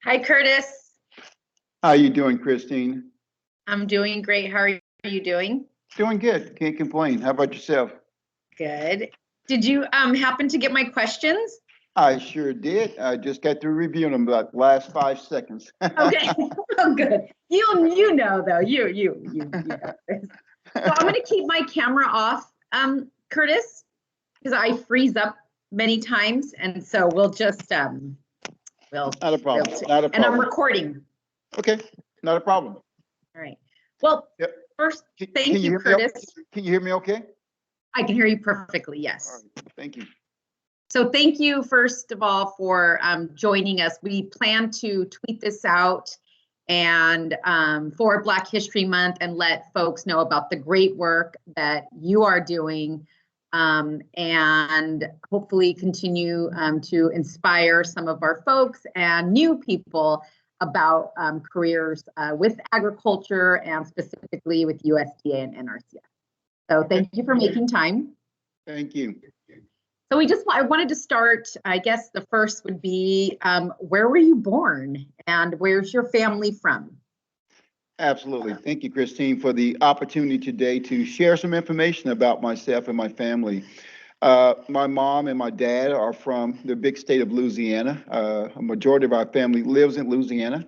Hi, Curtis. How are you doing, Christine? I'm doing great. How are you doing? Doing good. Can't complain. How about yourself? Good. Did you happen to get my questions? I sure did. I just got through reviewing them about last 5 seconds. Okay. Oh, good. You know though. You know this. So I'm going to keep my camera off, Curtis, because I freeze up many times, and so we'll just Not a problem. Not a problem. And I'm recording. Okay. Not a problem. All right. Well, Yep. first, thank you, Curtis. Can you hear me okay? I can hear you perfectly. Yes. All right. Thank you. So thank you, first of all, for joining us. We plan to tweet this out and for Black History Month and let folks know about the great work that you are doing and hopefully continue to inspire some of our folks and new people about careers with agriculture and specifically with USDA and NRCS. So thank you for making time. Thank you. So I wanted to start, I guess the first would be, where were you born and where's your family from? Absolutely. Thank you, Christine, for the opportunity today to share some information about myself and my family. My mom and my dad are from the big state of Louisiana. A majority of our family lives in Louisiana,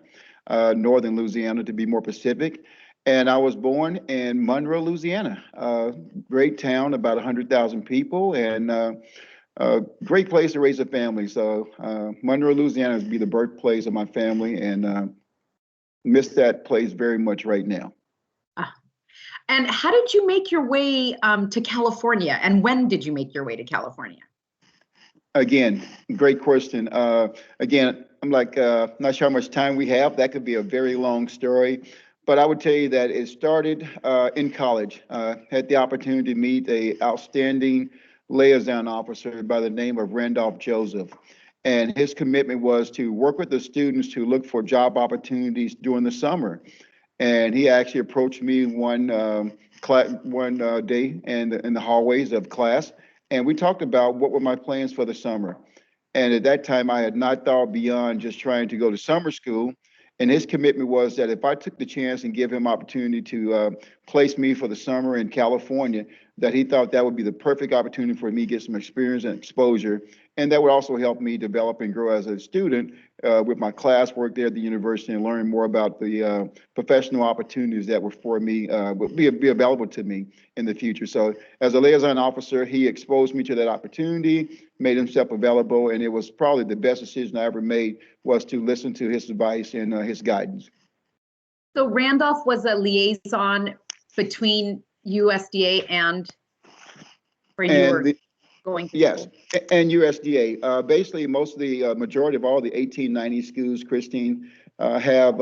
northern Louisiana to be more specific. And I was born in Monroe, Louisiana, great town, about 100,000 people, and great place to raise a family. So Monroe, Louisiana would be the birthplace of my family, and miss that place very much right now. And how did you make your way to California? And when did you make your way to California? Again, great question. Again, I'm like, not sure how much time we have. That could be a very long story. But I would tell you that it started in college. Had the opportunity to meet a outstanding liaison officer by the name of Randolph Joseph. And his commitment was to work with the students to look for job opportunities during the summer. And he actually approached me one day in the hallways of class, and we talked about what were my plans for the summer. And at that time, I had not thought beyond just trying to go to summer school. And his commitment was that if I took the chance and give him opportunity to place me for the summer in California, that he thought that would be the perfect opportunity for me to get some experience and exposure. And that would also help me develop and grow as a student with my classwork there at the university and learn more about the professional opportunities that were for me, would be available to me in the future. So as a liaison officer, he exposed me to that opportunity, made himself available, and it was probably the best decision I ever made was to listen to his advice and his guidance. So Randolph was a liaison between USDA and where you were going to yes, school? and USDA. Basically, most of the majority of all the 1890 schools, Christine, have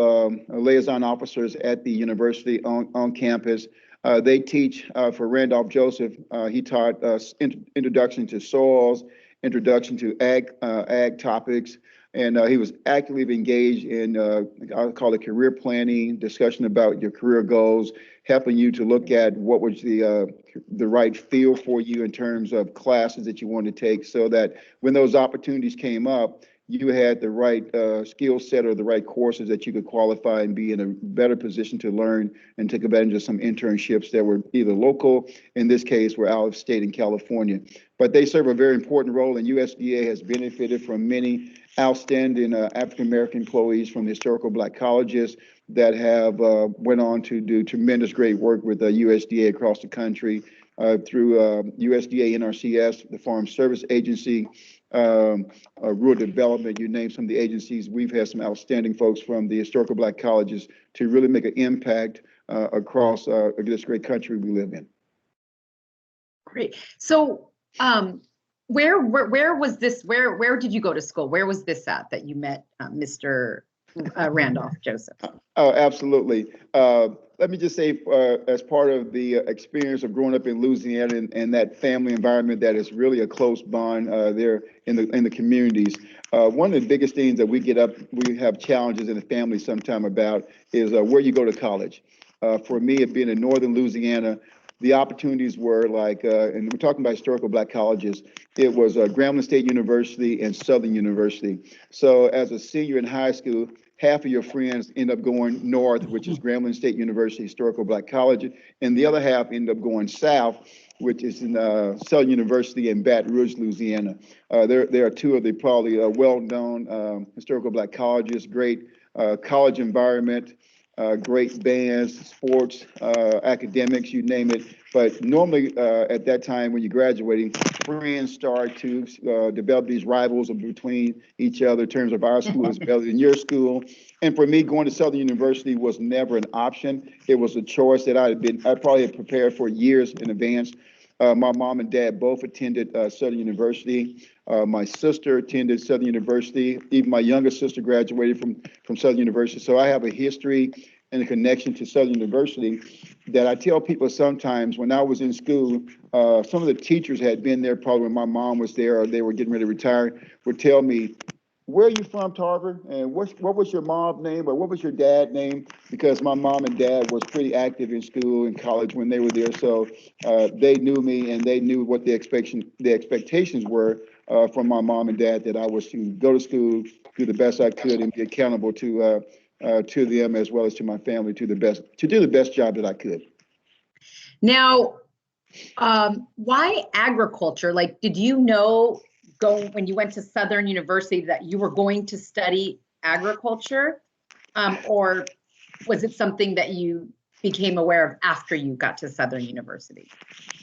liaison officers at the university on campus. They teach for Randolph Joseph. He taught us introduction to soils, introduction to ag topics, and he was actively engaged in I'll call it career planning, discussion about your career goals, helping you to look at what was the right field for you in terms of classes that you want to take, so that when those opportunities came up, you had the right skill set or the right courses that you could qualify and be in a better position to learn and take advantage of some internships that were either local, in this case, were out of state in California. But they serve a very important role, and USDA has benefited from many outstanding African-American employees from historical Black colleges that have went on to do tremendous great work with USDA across the country through USDA NRCS, the Farm Service Agency, rural development, you name some of the agencies. We've had some outstanding folks from the historical Black colleges to really make an impact across this great country we live in. Great. So where was this, where did you go to school? Where was this at that you met Mr. Randolph Joseph? Oh, absolutely. Let me just say, as part of the experience of growing up in Louisiana and that family environment that is really a close bond there in the communities, one of the biggest things that we have challenges in the family sometime about is where you go to college. For me, it being in northern Louisiana, the opportunities were like, and we're talking about historical Black colleges, it was Grambling State University and Southern University. So as a senior in high school, half of your friends end up going north, which is Grambling State University Historical Black College, and the other half end up going south, which is in Southern University in Baton Rouge, Louisiana. There are two of the probably well-known historical Black colleges, great college environment, great bands, sports, academics, you name it. But normally at that time when you're graduating, friends start to develop these rivals between each other in terms of our school is better than your school. And for me, going to Southern University was never an option. It was a choice that I probably had prepared for years in advance. My mom and dad both attended Southern University. My sister attended Southern University. Even my youngest sister graduated from Southern University. So I have a history and a connection to Southern University that I tell people sometimes when I was in school, some of the teachers had been there probably when my mom was there or they were getting ready to retire, would tell me, where are you from, Tarver? And what was your mom's name or what was your dad's name? Because my mom and dad was pretty active in school and college when they were there. So they knew me and they knew what the expectations were from my mom and dad, that I was to go to school, do the best I could and be accountable to them as well as to my family to do the best job that I could. Now, Why agriculture? Like, did you know when you went to Southern University that you were going to study agriculture? Or was it something that you became aware of after you got to Southern University?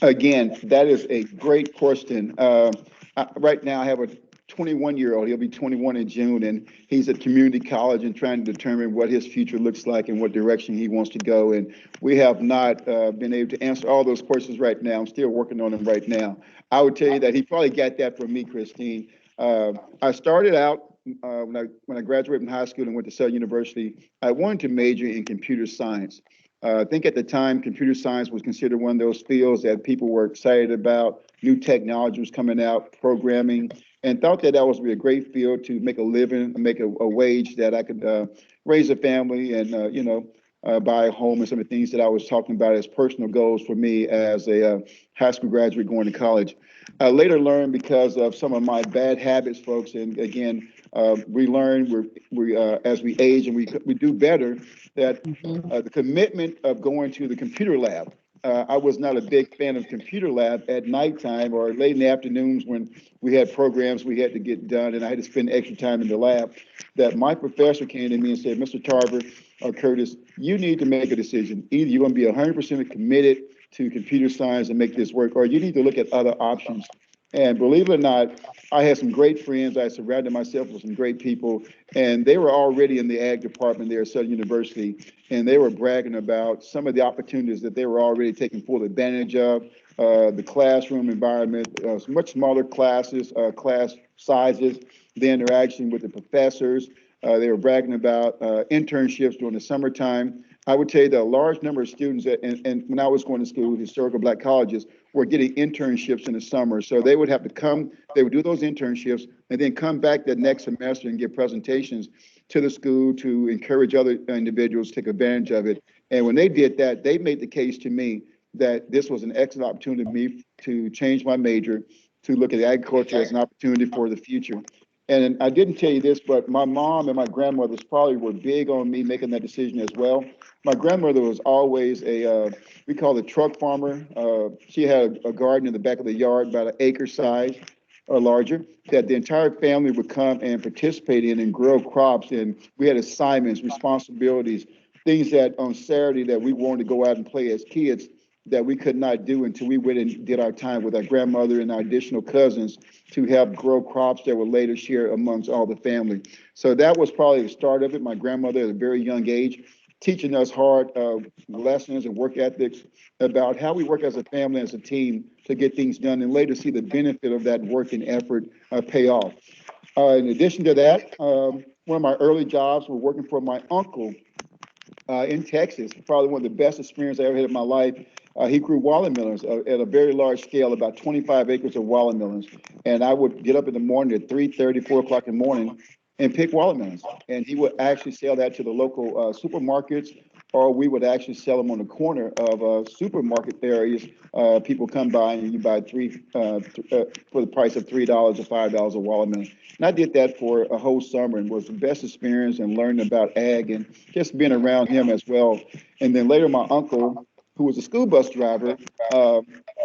Again, that is a great question. Right now, I have a 21-year-old. He'll be 21 in June, and he's at community college and trying to determine what his future looks like and what direction he wants to go. And we have not been able to answer all those questions right now. I'm still working on them right now. I would tell you that he probably got that from me, Christine. I started out when I graduated from high school and went to Southern University. I wanted to major in computer science. I think at the time, computer science was considered one of those fields that people were excited about. New technology was coming out, programming, and thought that that was be a great field to make a living, make a wage that I could raise a family and, buy a home and some of the things that I was talking about as personal goals for me as a high school graduate going to college. I later learned because of some of my bad habits, folks, and again, we learn as we age and we do better that the commitment of going to the computer lab. I was not a big fan of computer lab at nighttime or late in the afternoons when we had programs we had to get done and I had to spend extra time in the lab. That my professor came to me and said, Mr. Tarver or Curtis, you need to make a decision. Either you're going to be 100% committed to computer science and make this work, or you need to look at other options. And believe it or not, I had some great friends. I surrounded myself with some great people, and they were already in the ag department there at Southern University, and they were bragging about some of the opportunities that they were already taking full advantage of. The classroom environment, much smaller classes, class sizes, the interaction with the professors. They were bragging about internships during the summertime. I would tell you that a large number of students, and when I was going to school, historical Black colleges, were getting internships in the summer. So they would have to come, they would do those internships and then come back that next semester and give presentations to the school to encourage other individuals to take advantage of it. And when they did that, they made the case to me that this was an excellent opportunity for me to change my major, to look at agriculture as an opportunity for the future. And I didn't tell you this, but my mom and my grandmothers probably were big on me making that decision as well. My grandmother was always we call it truck farmer. She had a garden in the back of the yard, about an acre size or larger, that the entire family would come and participate in and grow crops. And we had assignments, responsibilities, things that on Saturday that we wanted to go out and play as kids that we could not do until we went and did our time with our grandmother and our additional cousins to help grow crops that were later shared amongst all the family. So that was probably the start of it. My grandmother at a very young age, teaching us hard lessons and work ethics about how we work as a family, as a team to get things done and later see the benefit of that work and effort pay off. In addition to that, one of my early jobs was working for my uncle in Texas, probably one of the best experiences I ever had in my life. He grew watermelons at a very large scale, about 25 acres of watermelons. And I would get up in the morning at 3:30, 4 o'clock in the morning and pick watermelons. And he would actually sell that to the local supermarkets, or we would actually sell them on the corner of supermarket areas. People come by and you buy for the price of $3 or $5 a watermelon. And I did that for a whole summer and was the best experience and learning about ag and just being around him as well. And then later, my uncle, who was a school bus driver,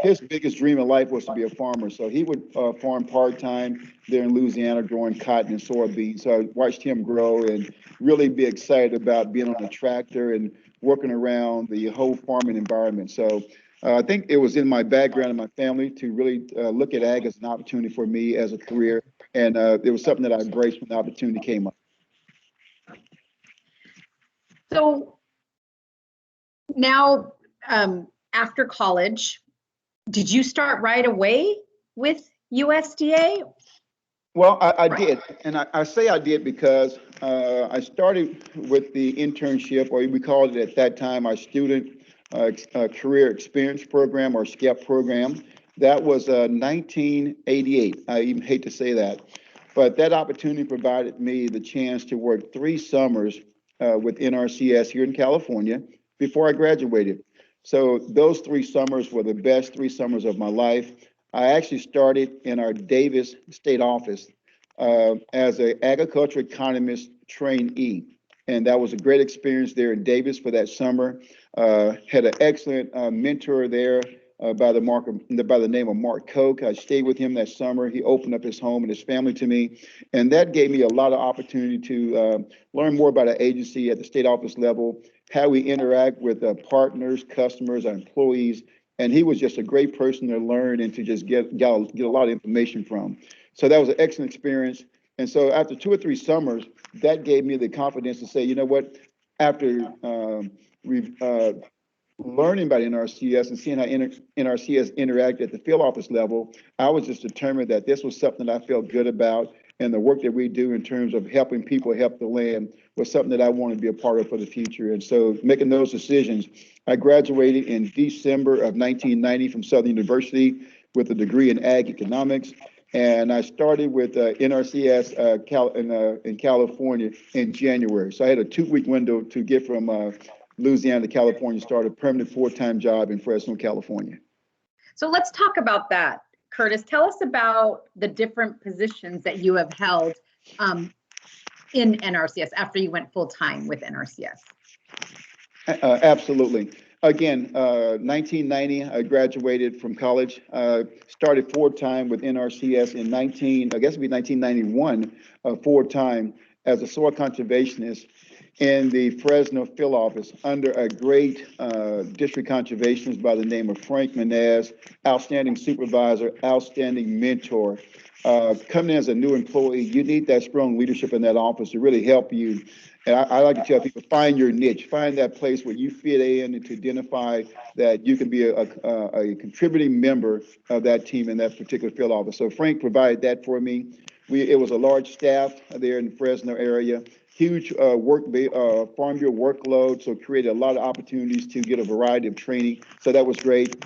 his biggest dream in life was to be a farmer. So he would farm part-time there in Louisiana, growing cotton and soybeans. So I watched him grow and really be excited about being on a tractor and working around the whole farming environment. So I think it was in my background and my family to really look at ag as an opportunity for me as a career. And it was something that I embraced when the opportunity came up. So now, after college, did you start right away with USDA? Well, I did. And I say I did because I started with the internship, or we called it at that time our Student Career Experience Program, or SCEP program. That was 1988. I even hate to say that. But that opportunity provided me the chance to work 3 summers with NRCS here in California before I graduated. So those 3 summers were the best 3 summers of my life. I actually started in our Davis state office as an agriculture economist trainee. And that was a great experience there in Davis for that summer. Had an excellent mentor there, by the name of Mark Koch. I stayed with him that summer. He opened up his home and his family to me, and that gave me a lot of opportunity to learn more about our agency at the state office level, how we interact with partners, customers, our employees. And he was just a great person to learn and to just get a lot of information from. So that was an excellent experience. And so after 2 or 3 summers, that gave me the confidence to say, you know what, after learning about NRCS and seeing how NRCS interact at the field office level, I was just determined that this was something that I felt good about, and the work that we do in terms of helping people help the land was something that I wanted to be a part of for the future. And so making those decisions, I graduated in December of 1990 from Southern University with a degree in ag economics. And I started with NRCS in California in January. So I had a 2-week window to get from Louisiana to California, start a permanent full-time job in Fresno, California. So let's talk about that. Curtis, tell us about the different positions that you have held in NRCS after you went full-time with NRCS. Absolutely. Again, 1990, I graduated from college, started full-time with NRCS in 1991, full-time as a soil conservationist in the Fresno field office under a great district conservationist by the name of Frank Menez, outstanding supervisor, outstanding mentor. Coming in as a new employee, you need that strong leadership in that office to really help you. And I like to tell people, find your niche, find that place where you fit in and to identify that you can be a contributing member of that team in that particular field office. So Frank provided that for me. It was a large staff there in the Fresno area, huge farm bureau workload, so created a lot of opportunities to get a variety of training. So that was great.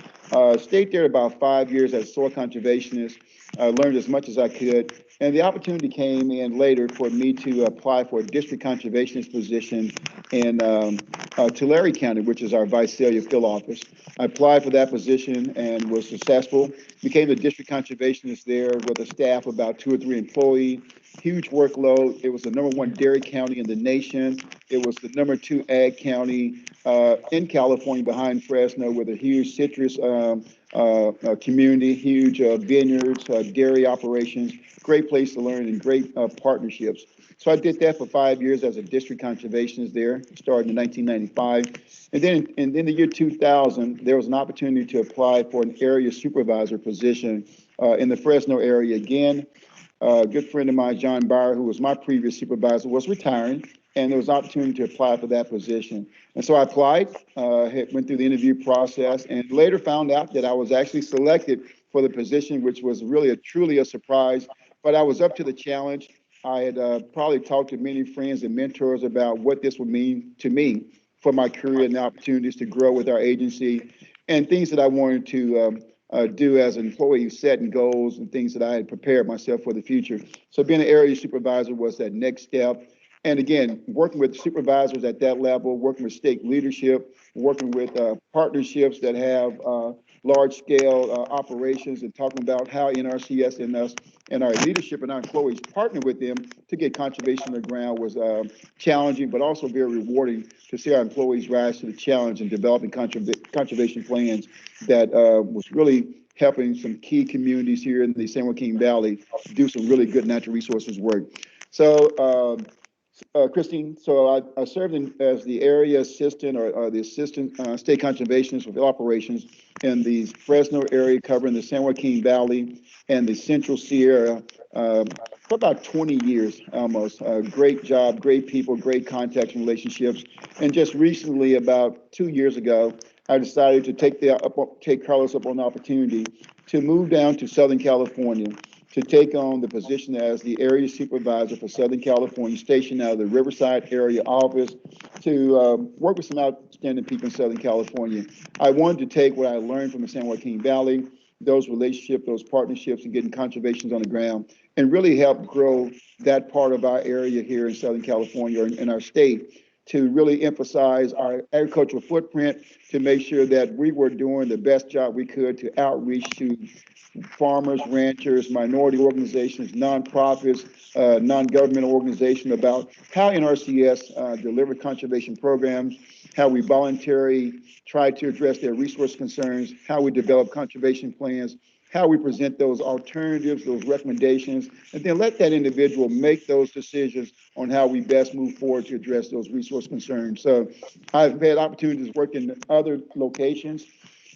Stayed there about 5 years as a soil conservationist. Learned as much as I could. And the opportunity came in later for me to apply for a district conservationist position in Tulare County, which is our Visalia field office. I applied for that position and was successful. Became the district conservationist there with a staff of about 2 or 3 employees. Huge workload. It was the #1 dairy county in the nation. It was the #2 ag county in California behind Fresno with a huge citrus community, huge vineyards, dairy operations. Great place to learn and great partnerships. So I did that for 5 years as a district conservationist there, starting in 1995. And then in the year 2000, there was an opportunity to apply for an area supervisor position in the Fresno area again. A good friend of mine, John Byer, who was my previous supervisor, was retiring, and there was an opportunity to apply for that position. And so I applied, went through the interview process, and later found out that I was actually selected for the position, which was really truly a surprise. But I was up to the challenge. I had probably talked to many friends and mentors about what this would mean to me for my career and the opportunities to grow with our agency and things that I wanted to do as an employee, setting goals and things that I had prepared myself for the future. So being an area supervisor was that next step. And again, working with supervisors at that level, working with state leadership, working with partnerships that have large scale operations, and talking about how NRCS and us and our leadership and our employees partner with them to get conservation on the ground was challenging, but also very rewarding to see our employees rise to the challenge and developing conservation plans that was really helping some key communities here in the San Joaquin Valley do some really good natural resources work. So Christine, so I served as the area assistant or the assistant state conservationist with operations in the Fresno area, covering the San Joaquin Valley and the Central Sierra for about 20 years almost. Great job, great people, great contacts and relationships. And just recently, about 2 years ago, I decided to take Carlos up on the opportunity to move down to Southern California to take on the position as the area supervisor for Southern California, stationed out of the Riverside area office to work with some outstanding people in Southern California. I wanted to take what I learned from the San Joaquin Valley, those relationships, those partnerships, and getting conservations on the ground, and really help grow that part of our area here in Southern California and in our state, to really emphasize our agricultural footprint, to make sure that we were doing the best job we could to outreach to farmers, ranchers, minority organizations, nonprofits, non-governmental organizations about how NRCS delivered conservation programs, how we voluntarily try to address their resource concerns, how we develop conservation plans, how we present those alternatives, those recommendations, and then let that individual make those decisions on how we best move forward to address those resource concerns. So I've had opportunities to work in other locations.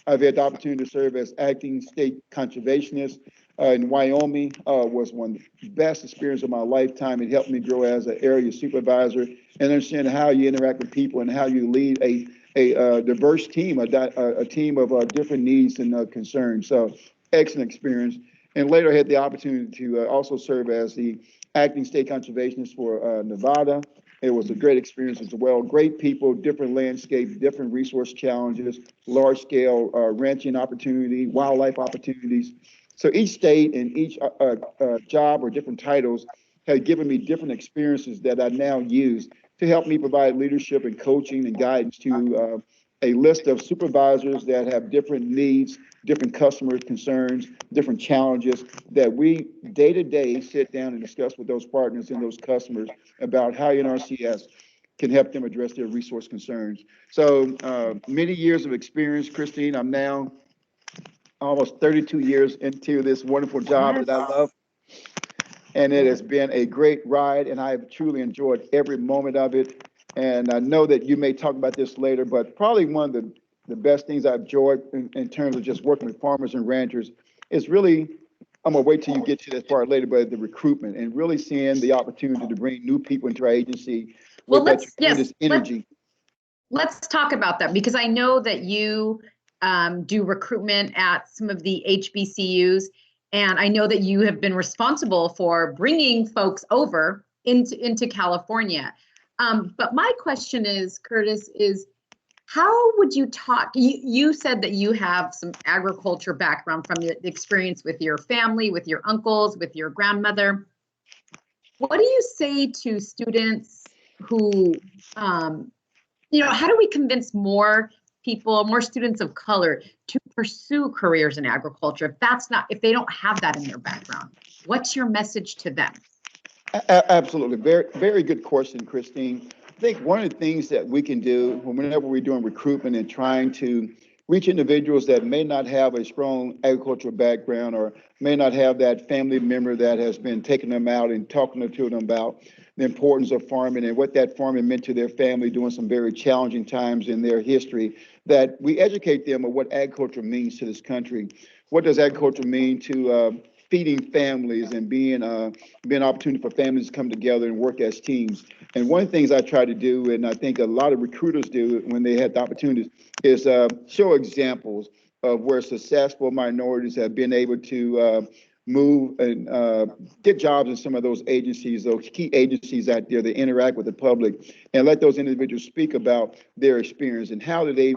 I've had the opportunity to serve as acting state conservationist in Wyoming. Was one of the best experience of my lifetime. It helped me grow as an area supervisor and understand how you interact with people and how you lead a diverse team, a team of different needs and concerns. So excellent experience. And later I had the opportunity to also serve as the acting state conservationist for Nevada. It was a great experience as well. Great people, different landscape, different resource challenges, large scale ranching opportunity, wildlife opportunities. So each state and each job or different titles have given me different experiences that I now use to help me provide leadership and coaching and guidance to a list of supervisors that have different needs, different customer concerns, different challenges that we day to day sit down and discuss with those partners and those customers about how NRCS can help them address their resource concerns. So many years of experience, Christine. I'm now almost 32 years into this wonderful job that I love. And it has been a great ride, and I've truly enjoyed every moment of it. And I know that you may talk about this later, but probably one of the best things I've enjoyed in terms of just working with farmers and ranchers is really, I'm gonna wait till you get to this part later, but the recruitment and really seeing the opportunity to bring new people into our agency Well, with that tremendous energy. Let's talk about that, because I know that you do recruitment at some of the HBCUs, and I know that you have been responsible for bringing folks over into California. But my question is, Curtis, is how would you talk? You said that you have some agriculture background from the experience with your family, with your uncles, with your grandmother. What do you say to students who, how do we convince more people, more students of color to pursue careers in agriculture if they don't have that in their background? What's your message to them? Absolutely. Very, very good question, Christine. I think one of the things that we can do whenever we're doing recruitment and trying to reach individuals that may not have a strong agricultural background or may not have that family member that has been taking them out and talking to them about the importance of farming and what that farming meant to their family during some very challenging times in their history, that we educate them on what agriculture means to this country. What does agriculture mean to feeding families and being an opportunity for families to come together and work as teams. And one of the things I try to do, and I think a lot of recruiters do when they have the opportunities, is show examples of where successful minorities have been able to move and get jobs in some of those agencies, those key agencies out there that interact with the public, and let those individuals speak about their experience and how do they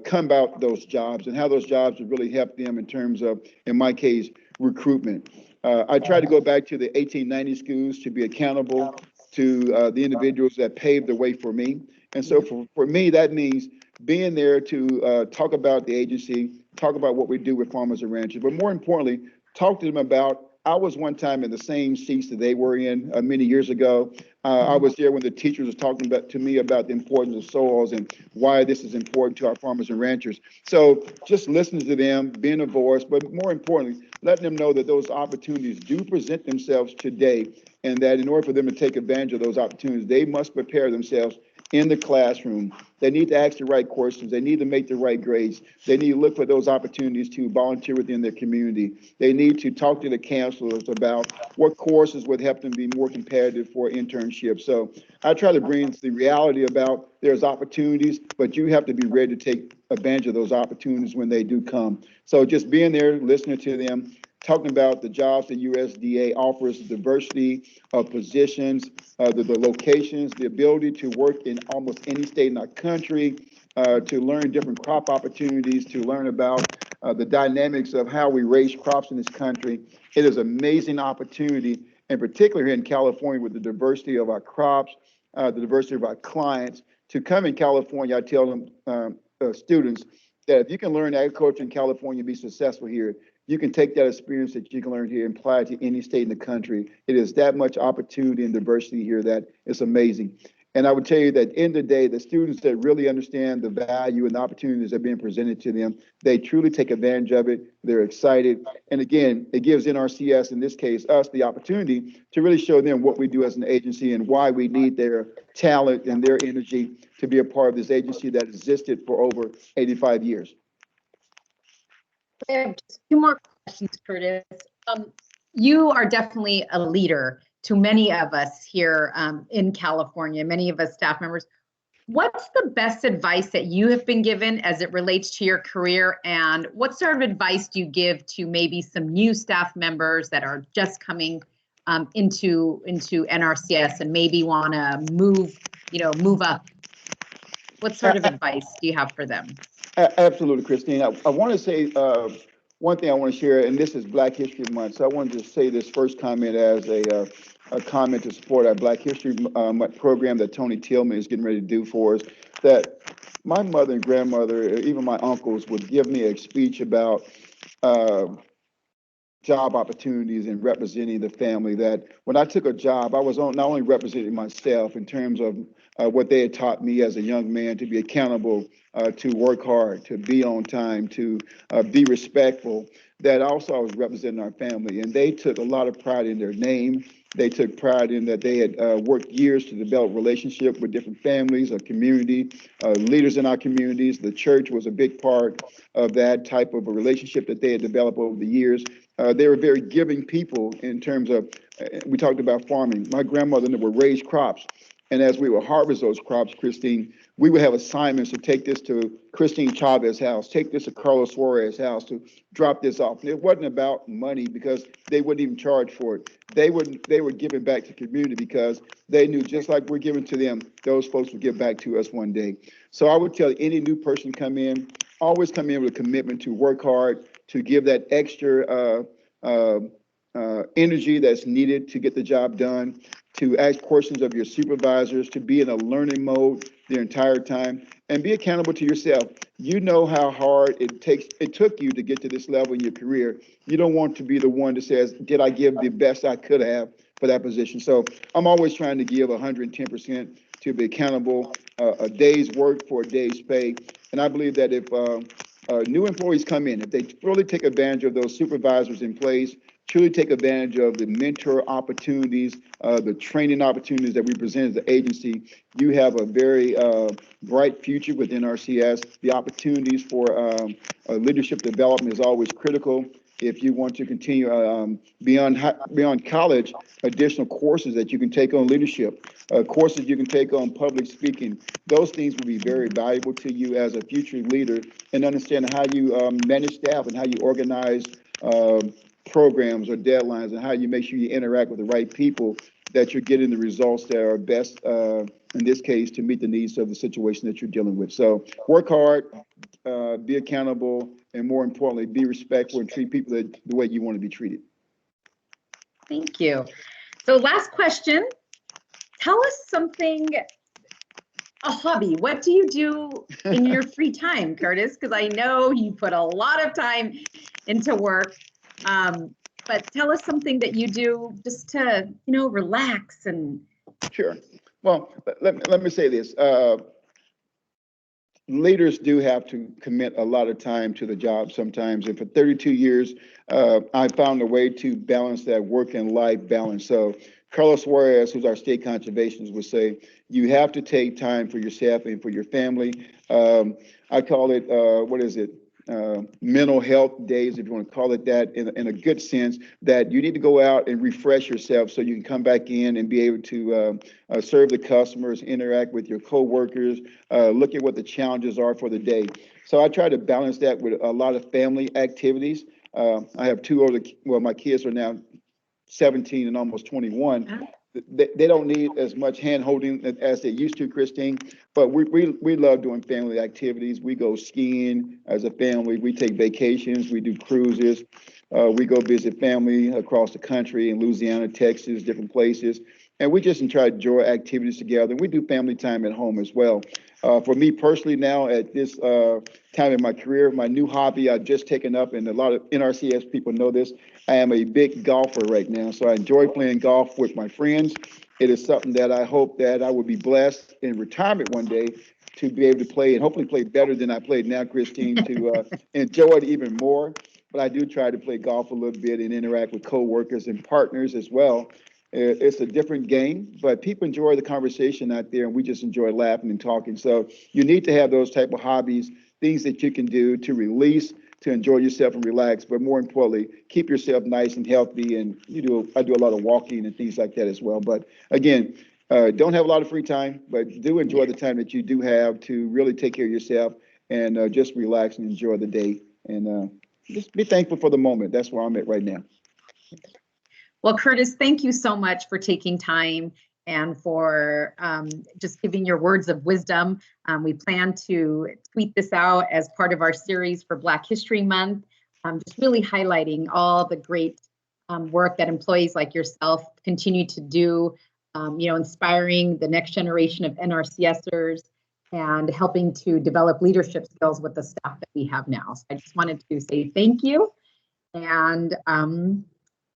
come about those jobs and how those jobs would really help them in terms of, in my case, recruitment. I try to go back to the 1890 schools to be accountable to the individuals that paved the way for me. And so for me, that means being there to talk about the agency, talk about what we do with farmers and ranchers, but more importantly, talk to them about, I was one time in the same seats that they were in many years ago. I was there when the teachers were talking to me about the importance of soils and why this is important to our farmers and ranchers. So just listening to them, being a voice, but more importantly, letting them know that those opportunities do present themselves today, and that in order for them to take advantage of those opportunities, they must prepare themselves in the classroom. They need to ask the right questions. They need to make the right grades. They need to look for those opportunities to volunteer within their community. They need to talk to the counselors about what courses would help them be more competitive for internships. So I try to bring the reality about there's opportunities, but you have to be ready to take advantage of those opportunities when they do come. So just being there, listening to them, talking about the jobs that USDA offers, the diversity of positions, the locations, the ability to work in almost any state in our country, to learn different crop opportunities, to learn about the dynamics of how we raise crops in this country. It is an amazing opportunity, and particularly here in California with the diversity of our crops, the diversity of our clients. To come in California, I tell them, students, that if you can learn agriculture in California and be successful here, you can take that experience that you can learn here and apply it to any state in the country. It is that much opportunity and diversity here that it's amazing. And I would tell you that at the end of the day, the students that really understand the value and the opportunities that are being presented to them, they truly take advantage of it. They're excited. And again, it gives NRCS, in this case, us the opportunity to really show them what we do as an agency and why we need their talent and their energy to be a part of this agency that existed for over 85 years. I have just two more questions, Curtis. You are definitely a leader to many of us here in California, many of us staff members. What's the best advice that you have been given as it relates to your career? And what sort of advice do you give to maybe some new staff members that are just coming into NRCS and maybe want to move up? What sort of advice do you have for them? Absolutely, Christine. I want to say one thing I want to share, and this is Black History Month, so I wanted to say this first comment as a comment to support our Black History Month program that Tony Tillman is getting ready to do for us. That my mother and grandmother, even my uncles, would give me a speech about job opportunities and representing the family. That when I took a job, I was not only representing myself in terms of what they had taught me as a young man to be accountable, to work hard, to be on time, to be respectful, that also I was representing our family. And they took a lot of pride in their name. They took pride in that they had worked years to develop relationship with different families, a community, leaders in our communities. The church was a big part of that type of a relationship that they had developed over the years. They were very giving people in terms of, we talked about farming. My grandmother would raise crops. And as we would harvest those crops, Christine, we would have assignments to take this to Christine Chavez's house, take this to Carlos Suarez's house, to drop this off. And it wasn't about money because they wouldn't even charge for it. They would give it back to the community because they knew just like we're giving to them, those folks would give back to us one day. So I would tell any new person come in, always come in with a commitment to work hard, to give that extra energy that's needed to get the job done, to ask questions of your supervisors, to be in a learning mode the entire time, and be accountable to yourself. You know how hard it took you to get to this level in your career. You don't want to be the one that says, did I give the best I could have for that position? So I'm always trying to give 110% to be accountable, a day's work for a day's pay. And I believe that if new employees come in, if they really take advantage of those supervisors in place, truly take advantage of the mentor opportunities, the training opportunities that we present as an agency, you have a very bright future within NRCS. The opportunities for leadership development is always critical. If you want to continue beyond college, additional courses that you can take on leadership, courses you can take on public speaking, those things will be very valuable to you as a future leader, and understand how you manage staff and how you organize programs or deadlines, and how you make sure you interact with the right people, that you're getting the results that are best, in this case, to meet the needs of the situation that you're dealing with. So work hard, be accountable, and more importantly, be respectful and treat people the way you want to be treated. Thank you. So last question, tell us something, a hobby. What do you do in your free time, Curtis? Because I know you put a lot of time into work. But tell us something that you do just to, relax and. Sure. Well, let me say this. Leaders do have to commit a lot of time to the job sometimes. And for 32 years, I found a way to balance that work and life balance. So Carlos Suarez, who's our state conservationist, would say, you have to take time for yourself and for your family. I call it, mental health days, if you want to call it that, in a good sense, that you need to go out and refresh yourself so you can come back in and be able to serve the customers, interact with your coworkers, look at what the challenges are for the day. So I try to balance that with a lot of family activities. I have my kids are now 17 and almost 21. They don't need as much hand holding as they used to, Christine, but we love doing family activities. We go skiing as a family. We take vacations. We do cruises. We go visit family across the country in Louisiana, Texas, different places. And we just try to enjoy activities together. We do family time at home as well. For me personally now, at this time in my career, my new hobby I've just taken up, and a lot of NRCS people know this, I am a big golfer right now. So I enjoy playing golf with my friends. It is something that I hope that I will be blessed in retirement one day to be able to play and hopefully play better than I played now, Christine, to enjoy it even more. But I do try to play golf a little bit and interact with coworkers and partners as well. It's a different game, but people enjoy the conversation out there, and we just enjoy laughing and talking. So you need to have those type of hobbies, things that you can do to release, to enjoy yourself and relax, but more importantly, keep yourself nice and healthy. And I do a lot of walking and things like that as well. But again, don't have a lot of free time, but do enjoy the time that you do have to really take care of yourself and just relax and enjoy the day. And just be thankful for the moment. That's where I'm at right now. Well, Curtis, thank you so much for taking time and for just giving your words of wisdom. We plan to tweet this out as part of our series for Black History Month, just really highlighting all the great work that employees like yourself continue to do, inspiring the next generation of NRCSers and helping to develop leadership skills with the staff that we have now. So I just wanted to say thank you. And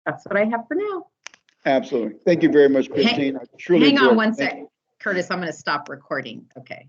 that's what I have for now. Absolutely. Thank you very much, Christine. I truly hang on enjoyed it. one sec. Curtis, I'm going to stop recording. Okay.